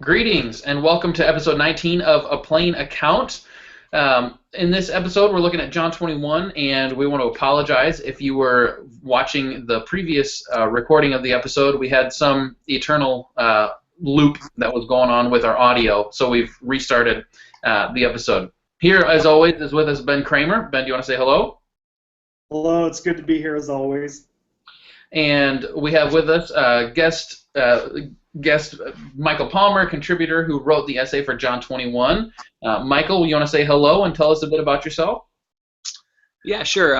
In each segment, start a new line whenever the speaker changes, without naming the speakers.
Greetings and welcome to episode 19 of A Plain Account. In this episode, we're looking at John 21, and we want to apologize if you were watching the previous recording of the episode. We had some eternal loop that was going on with our audio, so we've restarted the episode. Here, as always, is with us Ben Kramer. Ben, do you want to say hello?
Hello, it's good to be here as always.
And we have with us guest Michael Palmer, contributor who wrote the essay for John 21. Michael, you want to say hello and tell us a bit about yourself?
Yeah, sure.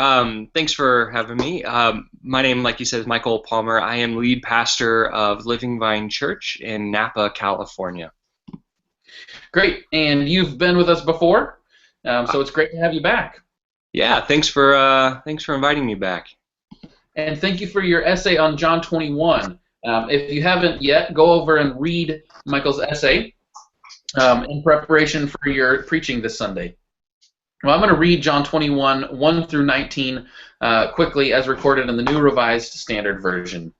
Thanks for having me. My name, like you said, is Michael Palmer. I am lead pastor of Living Vine Church in Napa, California.
Great, and you've been with us before, so it's great to have you back.
Yeah, thanks for inviting me back.
And thank you for your essay on John 21. If you haven't yet, go over and read Michael's essay in preparation for your preaching this Sunday. Well, I'm going to read John 21, 1 through 19 quickly as recorded in the New Revised Standard Version.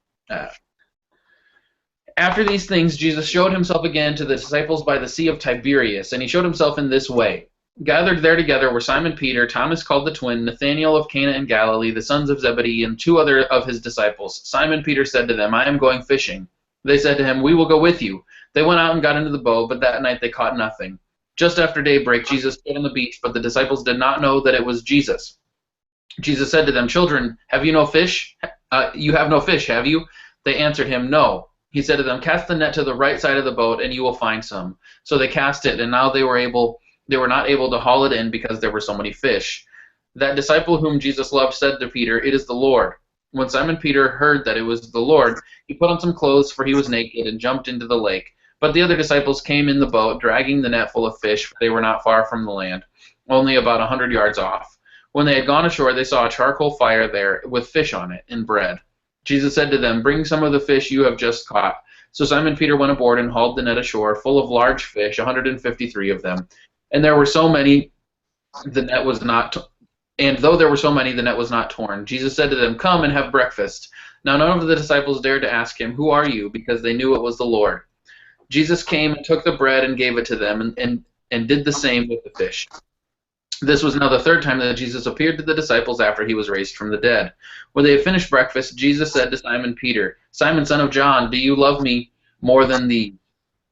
After these things, Jesus showed himself again to the disciples by the Sea of Tiberias, and he showed himself in this way. Gathered there together were Simon Peter, Thomas called the Twin, Nathanael of Cana in Galilee, the sons of Zebedee, and two other of his disciples. Simon Peter said to them, "I am going fishing." They said to him, "We will go with you." They went out and got into the boat, but that night they caught nothing. Just after daybreak, Jesus stood on the beach, but the disciples did not know that it was Jesus. Jesus said to them, "Children, have you no fish? You have no fish, have you?" They answered him, "No." He said to them, "Cast the net to the right side of the boat, and you will find some." So they cast it, and now they were not able to haul it in because there were so many fish. That disciple whom Jesus loved said to Peter, "It is the Lord." When Simon Peter heard that it was the Lord, he put on some clothes, for he was naked, and jumped into the lake. But the other disciples came in the boat, dragging the net full of fish, for they were not far from the land, only about 100 yards off. When they had gone ashore, they saw a charcoal fire there with fish on it and bread. Jesus said to them, "Bring some of the fish you have just caught." So Simon Peter went aboard and hauled the net ashore, full of large fish, 153 of them. And there were so many, the net was not. And though there were so many, the net was not torn. Jesus said to them, "Come and have breakfast." Now none of the disciples dared to ask him, "Who are you?" because they knew it was the Lord. Jesus came and took the bread and gave it to them, and did the same with the fish. This was now the third time that Jesus appeared to the disciples after he was raised from the dead. When they had finished breakfast, Jesus said to Simon Peter, "Simon, son of John, do you love me more than these?"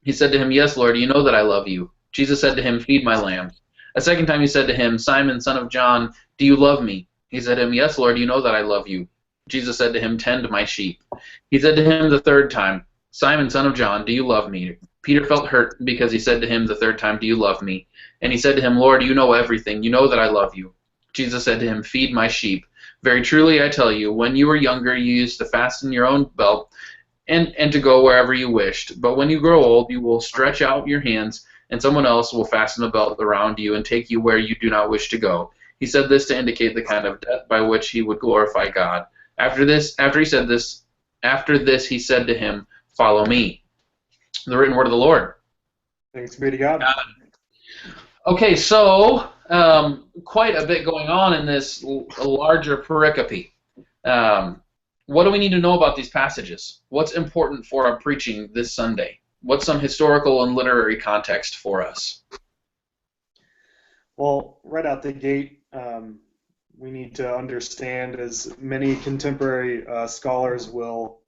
He said to him, "Yes, Lord, you know that I love you." Jesus said to him, "Feed my lambs." A second time he said to him, "Simon, son of John, do you love me?" He said to him, "Yes, Lord, you know that I love you." Jesus said to him, "Tend my sheep." He said to him the third time, "Simon, son of John, do you love me?" Peter felt hurt because he said to him the third time, "Do you love me?" And he said to him, "Lord, you know everything. You know that I love you." Jesus said to him, "Feed my sheep. Very truly I tell you, when you were younger, you used to fasten your own belt and to go wherever you wished. But when you grow old, you will stretch out your hands, and someone else will fasten a belt around you and take you where you do not wish to go." He said this to indicate the kind of death by which he would glorify God. After this, he said to him, "Follow me." The written word of the Lord.
Thanks be to God.
Okay, so quite a bit going on in this larger pericope. What do we need to know about these passages? What's important for our preaching this Sunday? What's some historical and literary context for us?
Well, right out the gate, we need to understand, as many contemporary scholars will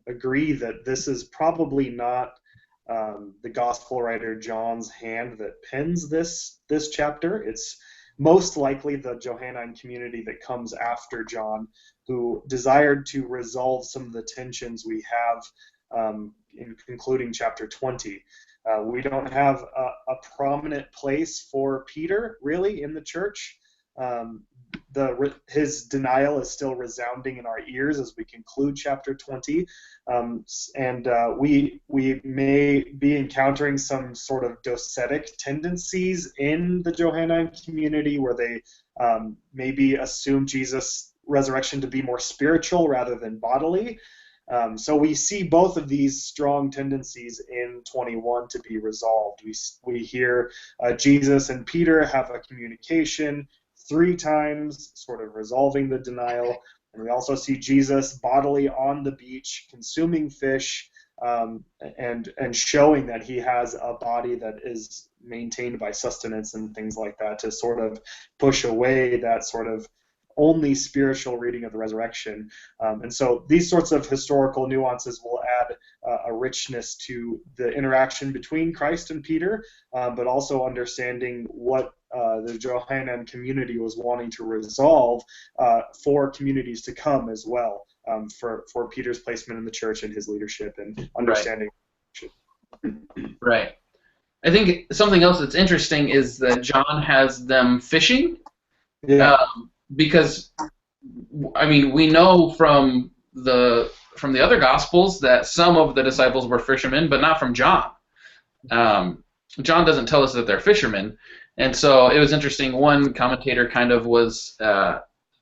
agree, that this is probably not the gospel writer John's hand that pens this chapter. It's most likely the Johannine community that comes after John, who desired to resolve some of the tensions we have in concluding chapter 20. We don't have a prominent place for Peter, really, in the church. His denial is still resounding in our ears as we conclude chapter 20, and we may be encountering some sort of docetic tendencies in the Johannine community, where they maybe assume Jesus' resurrection to be more spiritual rather than bodily. So we see both of these strong tendencies in 21 to be resolved. We hear Jesus and Peter have a communication 3 times, sort of resolving the denial. And we also see Jesus bodily on the beach consuming fish, and showing that he has a body that is maintained by sustenance and things like that, to sort of push away that sort of only spiritual reading of the resurrection. And so these sorts of historical nuances will add a richness to the interaction between Christ and Peter, but also understanding what the Johannine community was wanting to resolve for communities to come as well, for Peter's placement in the church and his leadership and understanding.
Right. I think something else that's interesting is that John has them fishing.
Yeah.
Because, I mean, we know from the other Gospels that some of the disciples were fishermen, but not from John. John doesn't tell us that they're fishermen, and so it was interesting. One commentator kind of was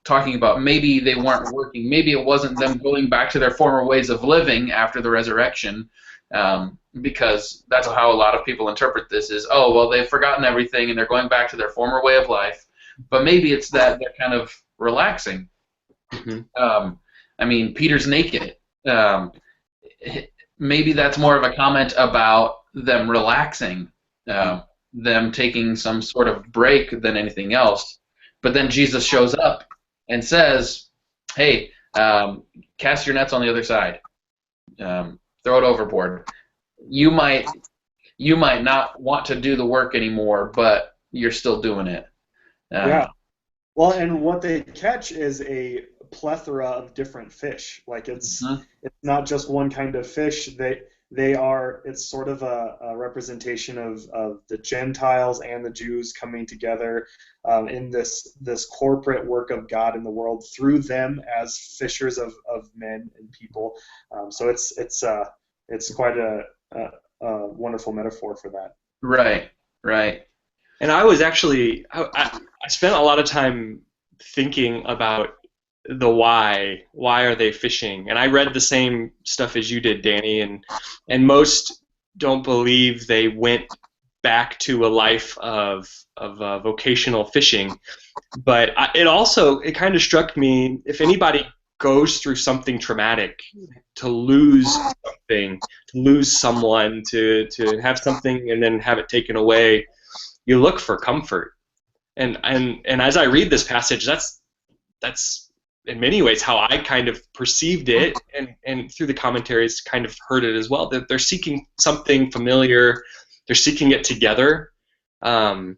talking about maybe they weren't working, maybe it wasn't them going back to their former ways of living after the resurrection, because that's how a lot of people interpret this: is, oh, well, they've forgotten everything and they're going back to their former way of life. But maybe it's that they're kind of relaxing.
Mm-hmm.
I mean, Peter's naked. Maybe that's more of a comment about them relaxing, them taking some sort of break than anything else. But then Jesus shows up and says, hey, cast your nets on the other side. Throw it overboard. You might not want to do the work anymore, but you're still doing it.
Yeah. Well, and what they catch is a plethora of different fish. Like it's not just one kind of fish. It's sort of a representation of the Gentiles and the Jews coming together in this corporate work of God in the world through them as fishers of men and people. So it's quite a wonderful metaphor for that.
Right.
And I was actually, I spent a lot of time thinking about the why. Why are they fishing? And I read the same stuff as you did, Danny, and most don't believe they went back to a life of vocational fishing. But it kind of struck me, if anybody goes through something traumatic, to lose something, to lose someone, to have something and then have it taken away, you look for comfort, and as I read this passage, that's in many ways how I kind of perceived it, and through the commentaries kind of heard it as well. That they're seeking something familiar, they're seeking it together. Who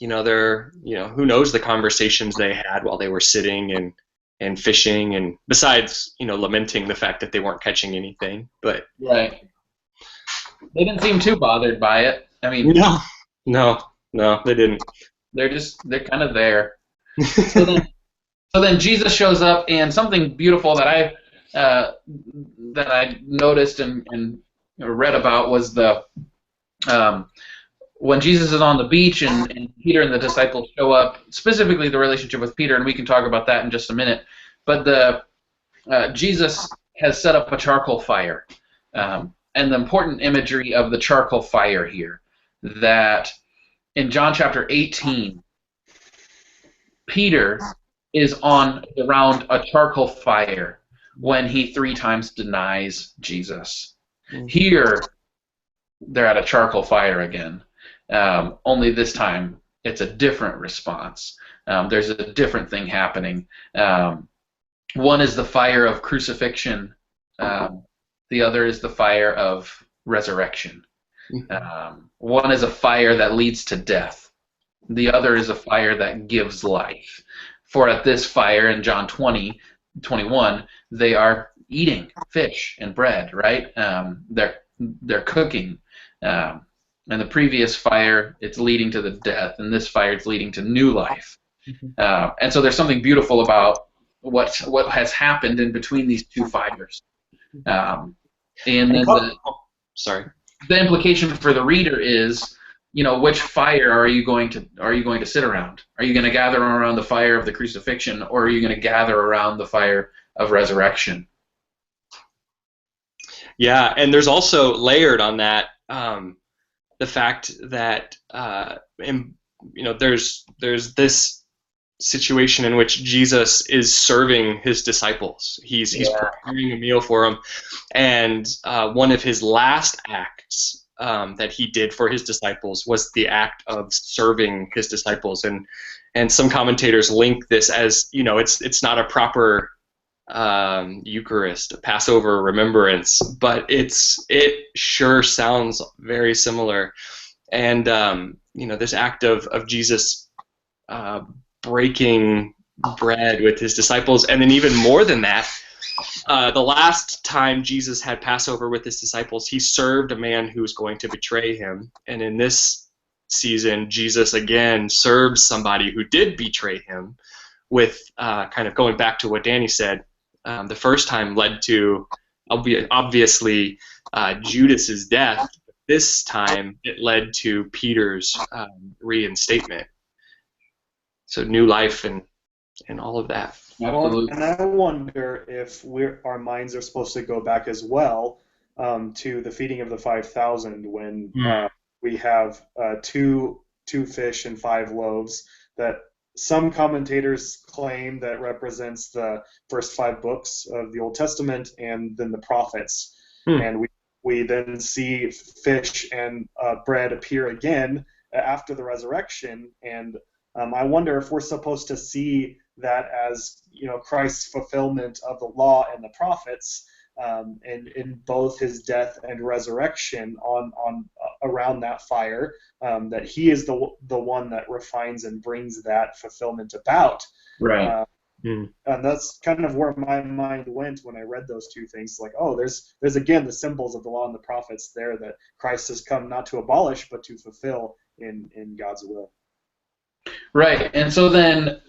knows the conversations they had while they were sitting and fishing, and besides, lamenting the fact that they weren't catching anything. But
right, they didn't seem too bothered by it. I mean,
No, they didn't.
They're kind of there. So then Jesus shows up, and something beautiful that I noticed and read about was when Jesus is on the beach and Peter and the disciples show up, specifically the relationship with Peter, and we can talk about that in just a minute. But Jesus has set up a charcoal fire, and the important imagery of the charcoal fire here, that in John chapter 18, Peter is around a charcoal fire when he 3 times denies Jesus. Here, they're at a charcoal fire again. Only this time, it's a different response. There's a different thing happening. One is the fire of crucifixion. The other is the fire of resurrection. One is a fire that leads to death. The other is a fire that gives life. For at this fire in John 20:21, they are eating fish and bread, right? They're cooking. And the previous fire, it's leading to the death, and this fire, it's leading to new life. And so there's something beautiful about what has happened in between these two fires. And then the implication for the reader is, which fire are you going to sit around? Are you going to gather around the fire of the crucifixion, or are you going to gather around the fire of resurrection?
Yeah, and there's also layered on that the fact that there's this situation in which Jesus is serving his disciples. He's preparing a meal for them, and one of his last acts that he did for his disciples was the act of serving his disciples. And some commentators link this as, it's not a proper Eucharist, a Passover remembrance, but it sure sounds very similar. And this act of Jesus breaking bread with his disciples, and then even more than that, the last time Jesus had Passover with his disciples, he served a man who was going to betray him. And in this season, Jesus again serves somebody who did betray him, with kind of going back to what Danny said. The first time led to obviously Judas's death. This time it led to Peter's reinstatement. So new life and all of that.
Absolutely.
And I wonder if our minds are supposed to go back as well to the feeding of the 5,000, when we have two fish and 5 loaves that some commentators claim that represents the first 5 books of the Old Testament and then the prophets. And we then see fish and bread appear again after the resurrection. And I wonder if we're supposed to see that as, Christ's fulfillment of the law and the prophets, and in both his death and resurrection on around that fire, that he is the one that refines and brings that fulfillment about.
Right.
And that's kind of where my mind went when I read those two things. Like, oh, there's again the symbols of the law and the prophets there, that Christ has come not to abolish but to fulfill in God's will.
Right, and so then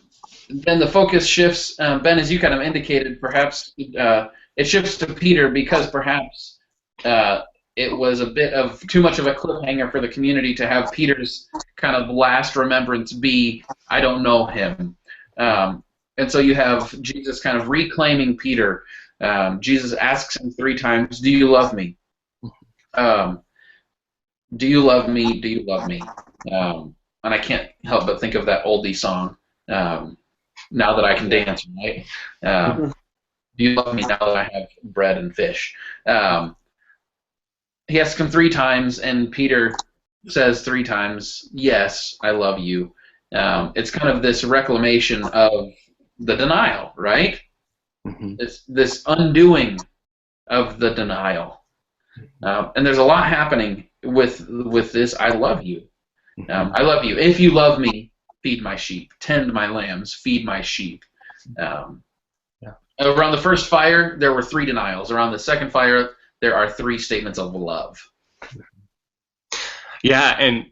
the focus shifts, Ben, as you kind of indicated, perhaps it shifts to Peter, because perhaps it was a bit of too much of a cliffhanger for the community to have Peter's kind of last remembrance be, I don't know him. And so you have Jesus kind of reclaiming Peter. Jesus asks him 3 times, do you love me? Do you love me? Do you love me? And I can't help but think of that oldie song, Now That I Can Dance, right? Do you love me now that I have bread and fish? He asks him 3 times, and Peter says 3 times, yes, I love you. It's kind of this reclamation of the denial, right? It's this undoing of the denial. And there's a lot happening with this I love you. I love you. If you love me, feed my sheep. Tend my lambs. Feed my sheep. Around the first fire, there were 3 denials. Around the second fire, there are 3 statements of love.
Yeah, and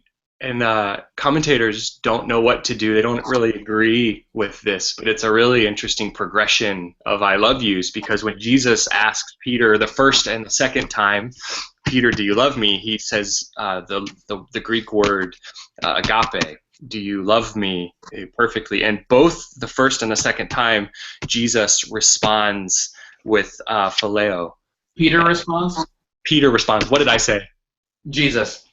commentators don't know what to do. They don't really agree with this, but it's a really interesting progression of I love yous, because when Jesus asks Peter the first and the second time, Peter, do you love me? He says the Greek word agape. Do you love me perfectly? And both the first and the second time, Jesus responds with phileo.
Peter responds?
Peter responds. What did I say?
Jesus.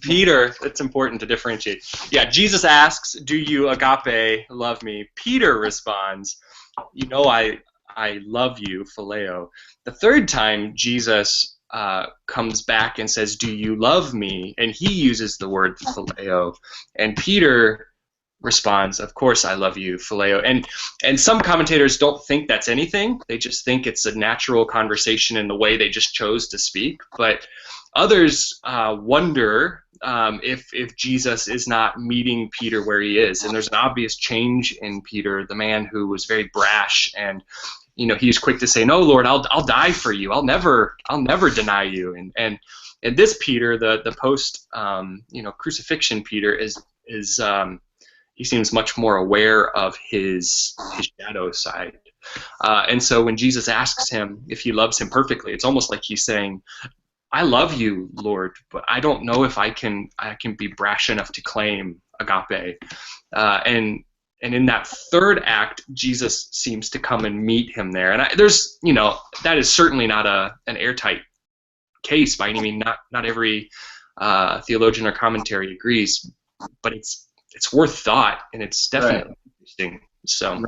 Peter, it's important to differentiate. Yeah, Jesus asks, do you agape love me? Peter responds, I love you, phileo. The third time, Jesus comes back and says, do you love me? And he uses the word phileo. And Peter responds, of course I love you, phileo. And some commentators don't think that's anything. They just think it's a natural conversation in the way they just chose to speak. But others wonder if Jesus is not meeting Peter where he is. And there's an obvious change in Peter, the man who was very brash, and he's quick to say, no, Lord, I'll die for you. I'll never deny you. And this Peter, the post crucifixion Peter, is he seems much more aware of his shadow side. And so when Jesus asks him if he loves him perfectly, it's almost like he's saying, I love you, Lord, but I don't know if I can be brash enough to claim agape. And in that third act, Jesus seems to come and meet him there. And that is certainly not an airtight case by any means. Not every theologian or commentary agrees, but it's worth thought, and it's definitely interesting. So.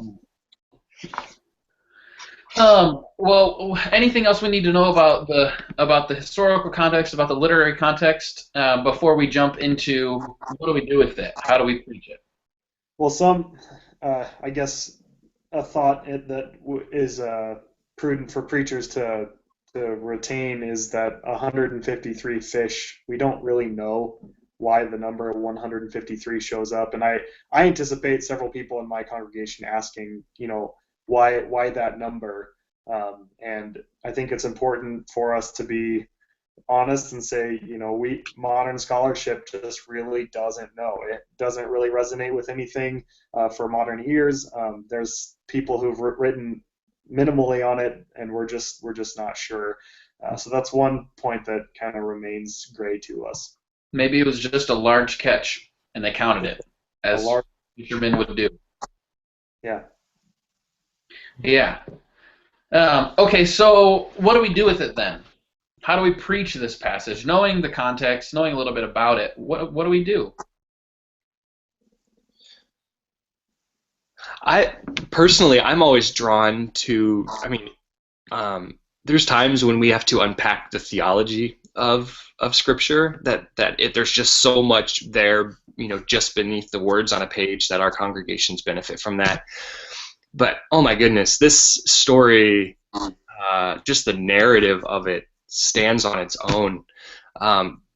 Well, anything else we need to know about the historical context, about the literary context, before we jump into what do we do with it? How do we preach it?
Well, I guess, a thought that is prudent for preachers to retain is that 153 fish. We don't really know why the number 153 shows up, and I anticipate several people in my congregation asking, why that number, and I think it's important for us to be honest and say, modern scholarship just really doesn't know. It doesn't really resonate with anything for modern ears. There's people who've written minimally on it, and we're just not sure. So that's one point that kind of remains gray to us.
Maybe it was just a large catch, and they counted it, as fishermen would do.
Yeah.
Yeah. Okay, so what do we do with it then? How do we preach this passage? Knowing the context, knowing a little bit about it, what do we do?
I'm always drawn to, there's times when we have to unpack the theology of Scripture, there's just so much there, just beneath the words on a page, that our congregations benefit from that. But, oh my goodness, this story, just the narrative of it stands on its own.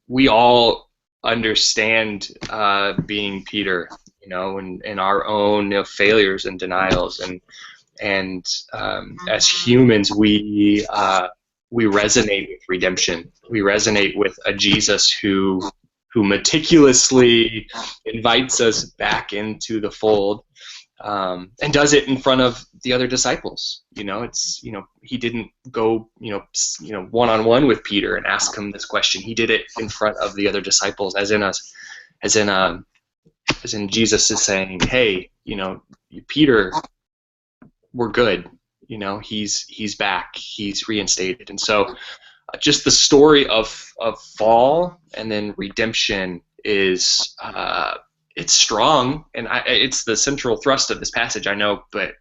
We all understand being Peter, and our own failures and denials, and as humans, we resonate with redemption. We resonate with a Jesus who meticulously invites us back into the fold. And does it in front of the other disciples. He didn't go, one-on-one with Peter and ask him this question. He did it in front of the other disciples, as in Jesus is saying, hey, Peter, we're good. He's back. He's reinstated. And so, just the story of fall and then redemption is. It's strong, and it's the central thrust of this passage, I know, but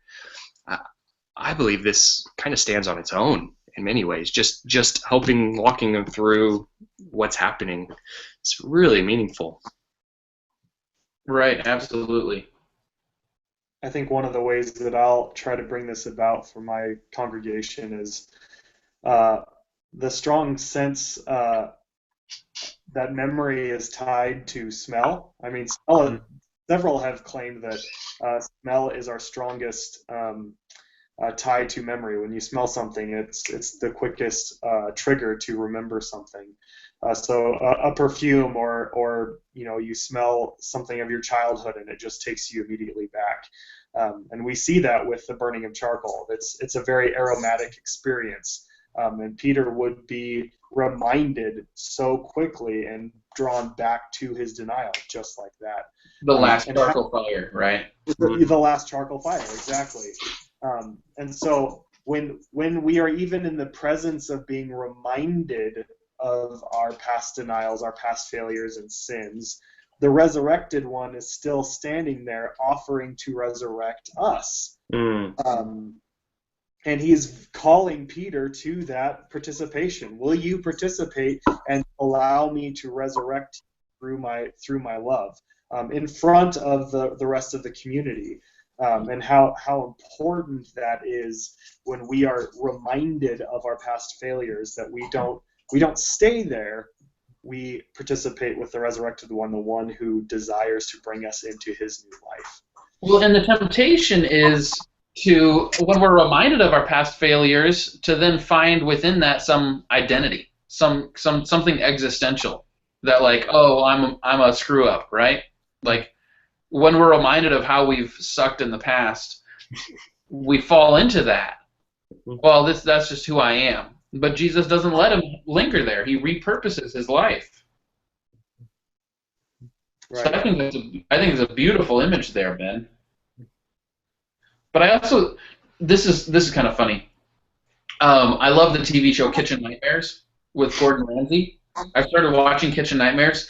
I believe this kind of stands on its own in many ways. Just walking them through what's happening, it's really meaningful.
Right, absolutely.
I think one of the ways that I'll try to bring this about for my congregation is the strong sense that memory is tied to smell. Several have claimed that smell is our strongest tie to memory. When you smell something, it's the quickest trigger to remember something. So a perfume, or you smell something of your childhood, and it just takes you immediately back. And we see that with the burning of charcoal. It's a very aromatic experience. And Peter would be reminded so quickly and drawn back to his denial, just like that.
The last charcoal fire, right?
The last charcoal fire, exactly. And so when we are even in the presence of being reminded of our past denials, our past failures and sins, the resurrected one is still standing there offering to resurrect us. And he's calling Peter to that participation. Will you participate and allow me to resurrect through my love, in front of the rest of the community? And how important that is when we are reminded of our past failures, that we don't stay there. We participate with the resurrected one, the one who desires to bring us into his new life.
Well, and the temptation is to, when we're reminded of our past failures, to then find within that some identity, something existential, that like, oh, I'm a screw up, right? Like, when we're reminded of how we've sucked in the past, we fall into that. Well, that's just who I am. But Jesus doesn't let him linger there. He repurposes his life. Right. So I think it's a beautiful image there, Ben. But I also, this is kind of funny. I love the TV show Kitchen Nightmares with Gordon Ramsay. I started watching Kitchen Nightmares.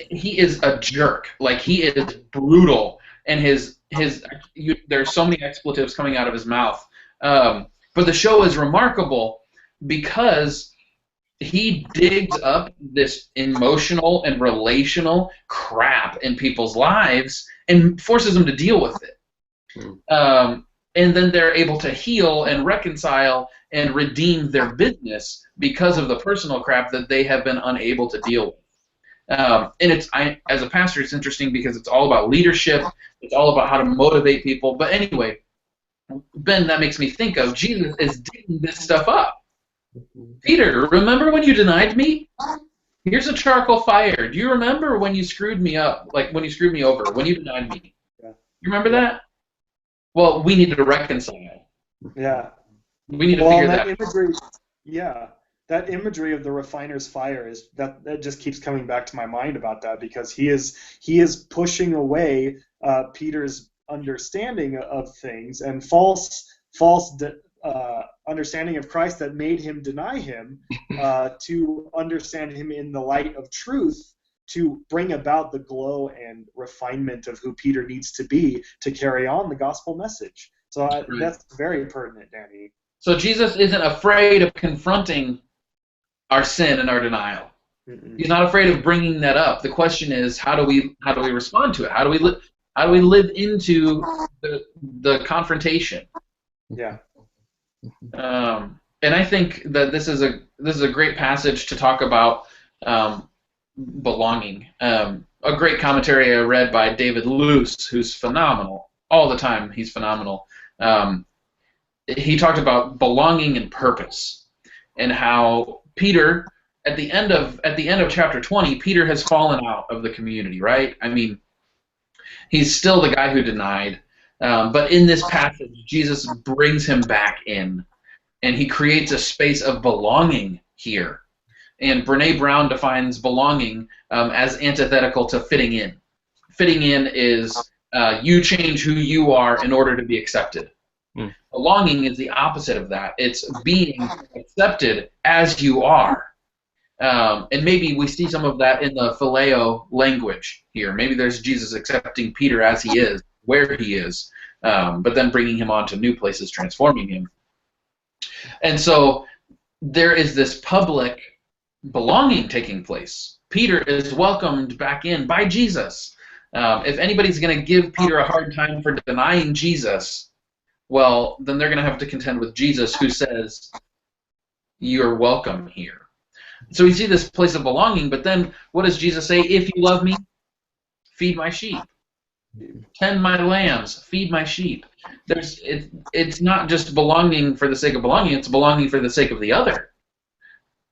He is a jerk. Like, he is brutal, and his there's so many expletives coming out of his mouth. But the show is remarkable because he digs up this emotional and relational crap in people's lives and forces them to deal with it. And then they're able to heal and reconcile and redeem their business because of the personal crap that they have been unable to deal with. And as a pastor, it's interesting because it's all about leadership. It's all about how to motivate people. But anyway, Ben, that makes me think of Jesus is digging this stuff up. Peter, remember when you denied me? Here's a charcoal fire. Do you remember when you screwed me up, like when you screwed me over, when you denied me?
Yeah.
You remember that? Well, we need to reconcile.
Yeah.
We need to figure that out.
Imagery, yeah. That imagery of the refiner's fire is that just keeps coming back to my mind about that, because he is pushing away Peter's understanding of things and false understanding of Christ that made him deny him to understand him in the light of truth, to bring about the glow and refinement of who Peter needs to be to carry on the gospel message. So that's very pertinent, Danny.
So Jesus isn't afraid of confronting our sin and our denial. He's not afraid of bringing that up. The question is, how do we respond to it? How do we live into the confrontation?
Yeah.
And I think that this is a great passage to talk about belonging. A great commentary I read by David Luce, who's phenomenal all the time. He's phenomenal. He talked about belonging and purpose, and how Peter, at the end of chapter 20, Peter has fallen out of the community, right? I mean, he's still the guy who denied, but in this passage, Jesus brings him back in, and he creates a space of belonging here. And Brene Brown defines belonging as antithetical to fitting in. Fitting in is you change who you are in order to be accepted. Belonging is the opposite of that. It's being accepted as you are. And maybe we see some of that in the phileo language here. Maybe there's Jesus accepting Peter as he is, where he is, but then bringing him on to new places, transforming him. And so there is this public belonging taking place. Peter is welcomed back in by Jesus. If anybody's going to give Peter a hard time for denying Jesus, well, then they're going to have to contend with Jesus, who says, "You're welcome here." So we see this place of belonging, but then what does Jesus say? If you love me, feed my sheep. Tend my lambs, feed my sheep. It's not just belonging for the sake of belonging, it's belonging for the sake of the other.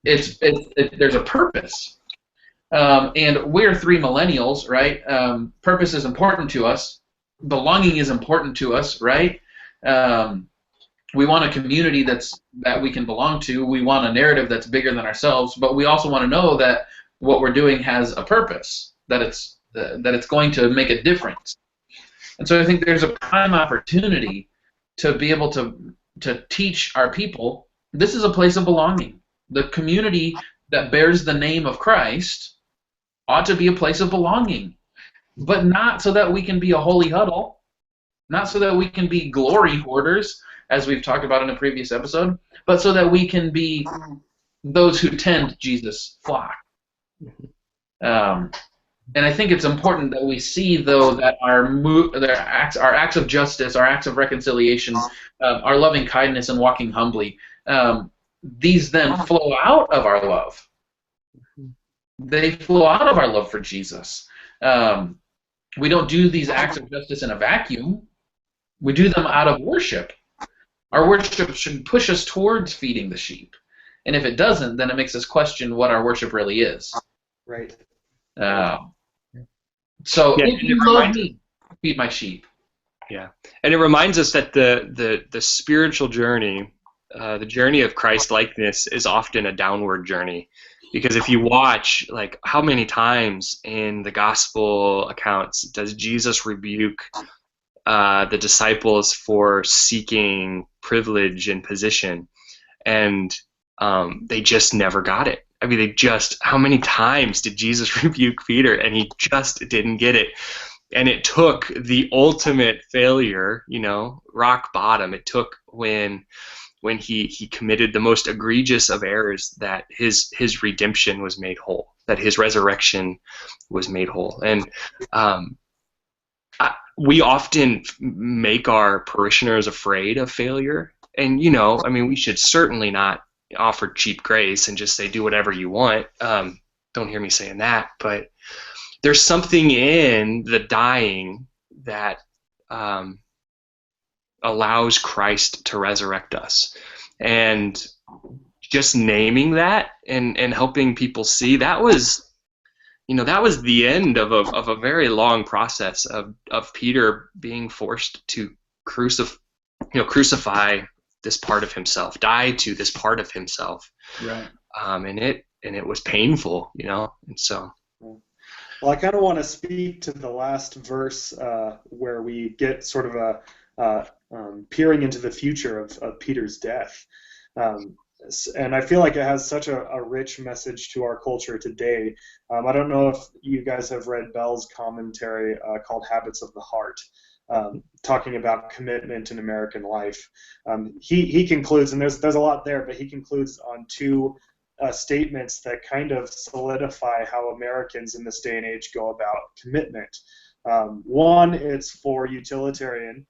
There's a purpose. And we're three millennials, right? Purpose is important to us. Belonging is important to us, right? We want a community that we can belong to. We want a narrative that's bigger than ourselves, but we also want to know that what we're doing has a purpose, that it's going to make a difference. And so I think there's a prime opportunity to be able to teach our people this is a place of belonging. The community that bears the name of Christ ought to be a place of belonging, but not so that we can be a holy huddle, not so that we can be glory hoarders, as we've talked about in a previous episode, but so that we can be those who tend Jesus' flock. And I think it's important that we see, though, that our acts of justice, our acts of reconciliation, our loving kindness and walking humbly, these then flow out of our love. They flow out of our love for Jesus. We don't do these acts of justice in a vacuum. We do them out of worship. Our worship should push us towards feeding the sheep. And if it doesn't, then it makes us question what our worship really is.
Right.
So if you love me, feed my sheep.
Yeah. And it reminds us that the spiritual journey, the journey of Christ-likeness, is often a downward journey. Because if you watch, like, how many times in the gospel accounts does Jesus rebuke the disciples for seeking privilege and position, and they just never got it. I mean, how many times did Jesus rebuke Peter, and he just didn't get it? And it took the ultimate failure, rock bottom. It took when he committed the most egregious of errors that his redemption was made whole, that his resurrection was made whole. And we often make our parishioners afraid of failure. And, we should certainly not offer cheap grace and just say, do whatever you want. Don't hear me saying that, but there's something in the dying that allows Christ to resurrect us. And just naming that and helping people see, that was the end of a very long process of Peter being forced to crucify this part of himself, die to this part of himself.
Right.
And it was painful, and so.
Well, I kind of want to speak to the last verse where we get sort of a peering into the future of Peter's death. And I feel like it has such a rich message to our culture today. I don't know if you guys have read Bell's commentary called Habits of the Heart, talking about commitment in American life. He concludes, and there's a lot there, but he concludes on two statements that kind of solidify how Americans in this day and age go about commitment. One is for utilitarian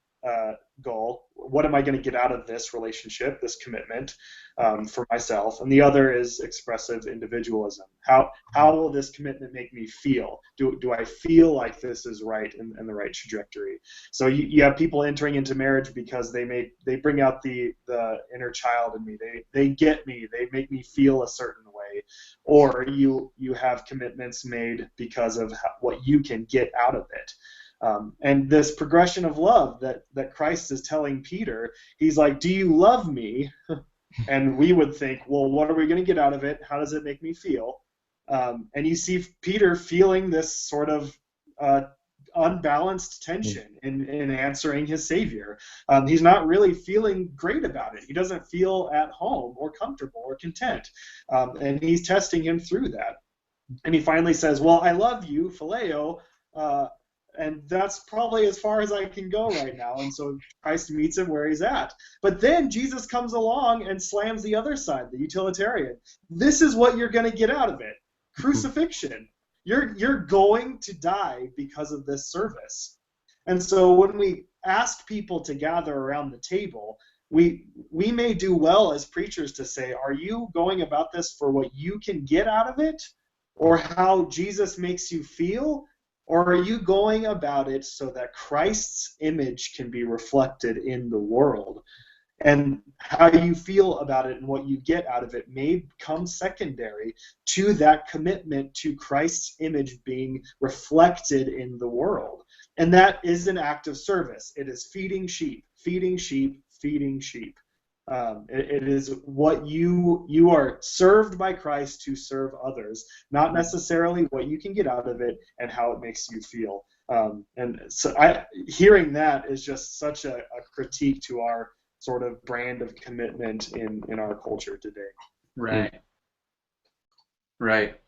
goal. What am I going to get out of this relationship, this commitment, for myself? And the other is expressive individualism. How will this commitment make me feel? Do I feel like this is right and the right trajectory? So you have people entering into marriage because they bring out the inner child in me. They get me. They make me feel a certain way. Or you have commitments made because of what you can get out of it. And this progression of love that Christ is telling Peter, he's like, do you love me? And we would think, well, what are we going to get out of it? How does it make me feel? And you see Peter feeling this sort of unbalanced tension in answering his Savior. He's not really feeling great about it. He doesn't feel at home or comfortable or content. And he's testing him through that. And he finally says, well, I love you, phileo, and that's probably as far as I can go right now. And so Christ meets him where he's at. But then Jesus comes along and slams the other side, the utilitarian. This is what you're going to get out of it. Crucifixion. You're going to die because of this service. And so when we ask people to gather around the table, we may do well as preachers to say, are you going about this for what you can get out of it, or how Jesus makes you feel? Or are you going about it so that Christ's image can be reflected in the world? And how you feel about it and what you get out of it may become secondary to that commitment to Christ's image being reflected in the world. And that is an act of service. It is feeding sheep, feeding sheep, feeding sheep. It is what you are served by Christ to serve others, not necessarily what you can get out of it and how it makes you feel. And so hearing that is just such a critique to our sort of brand of commitment in our culture today.
Right. Right.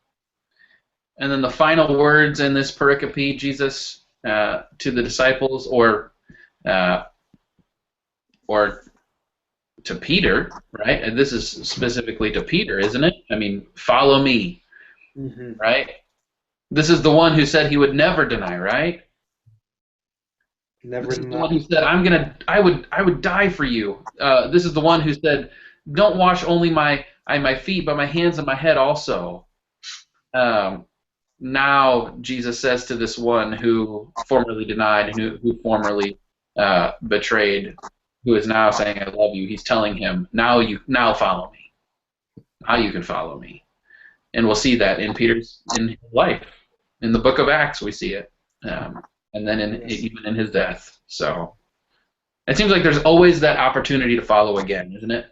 And then the final words in this pericope, Jesus to the disciples, or to Peter, right? And this is specifically to Peter, isn't it? I mean, follow me, right? This is the one who said he would never deny, right?
Never
this is
deny.
the one who said, I would die for you. This is the one who said, don't wash only my feet, but my hands and my head also. Now Jesus says to this one who formerly denied and who formerly betrayed, who is now saying, I love you, he's telling him, now follow me. Now you can follow me. And we'll see that in Peter's life. In the book of Acts we see it. And then even in his death. So it seems like there's always that opportunity to follow again, isn't it?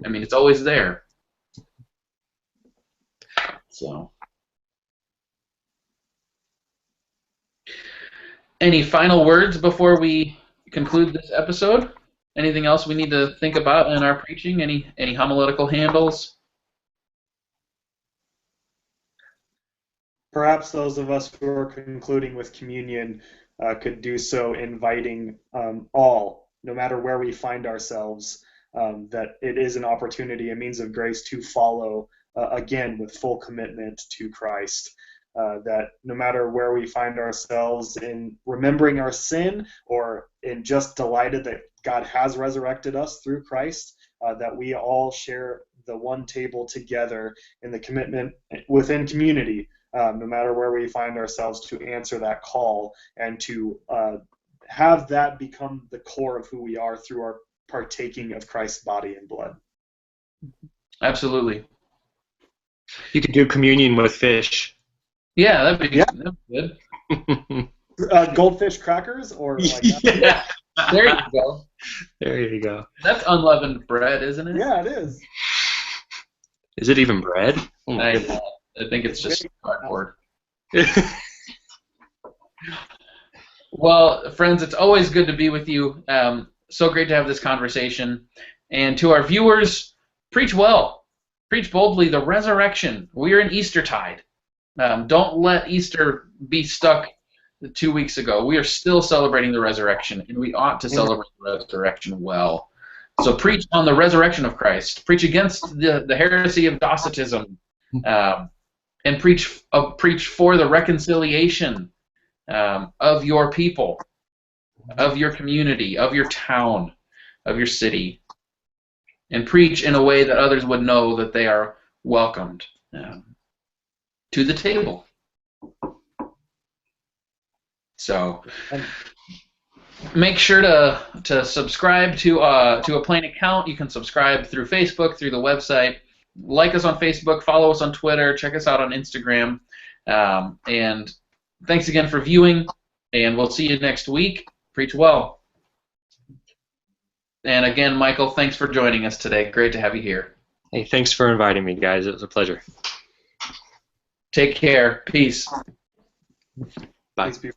I mean, it's always there. So, any final words before we conclude this episode? Anything else we need to think about in our preaching? Any homiletical handles?
Perhaps those of us who are concluding with communion could do so inviting all, no matter where we find ourselves, that it is an opportunity, a means of grace to follow again with full commitment to Christ. That no matter where we find ourselves in remembering our sin or in just delighted that God has resurrected us through Christ, that we all share the one table together in the commitment within community, no matter where we find ourselves, to answer that call and to have that become the core of who we are through our partaking of Christ's body and blood.
Absolutely.
You could do communion with fish.
Yeah, that'd be good.
Goldfish crackers or like that?
Yeah.
There you go.
There you go.
That's unleavened bread, isn't it?
Yeah, it is.
Is it even bread? Oh my
I
goodness.
think it's just cardboard. Well, friends, it's always good to be with you. So great to have this conversation. And to our viewers, preach well. Preach boldly the resurrection. We are in Eastertide. Don't let Easter be stuck 2 weeks ago. We are still celebrating the resurrection, and we ought to celebrate the resurrection well. So preach on the resurrection of Christ. Preach against the heresy of Docetism, and preach for the reconciliation of your people, of your community, of your town, of your city, and preach in a way that others would know that they are welcomed to the table. So make sure to subscribe to a Plain account. You can subscribe through Facebook, through the website. Like us on Facebook, follow us on Twitter, check us out on Instagram. And thanks again for viewing, and we'll see you next week. Preach well. And again, Michael, thanks for joining us today. Great to have you here.
Hey, thanks for inviting me, guys. It was a pleasure.
Take care. Peace.
Bye.
Peace be-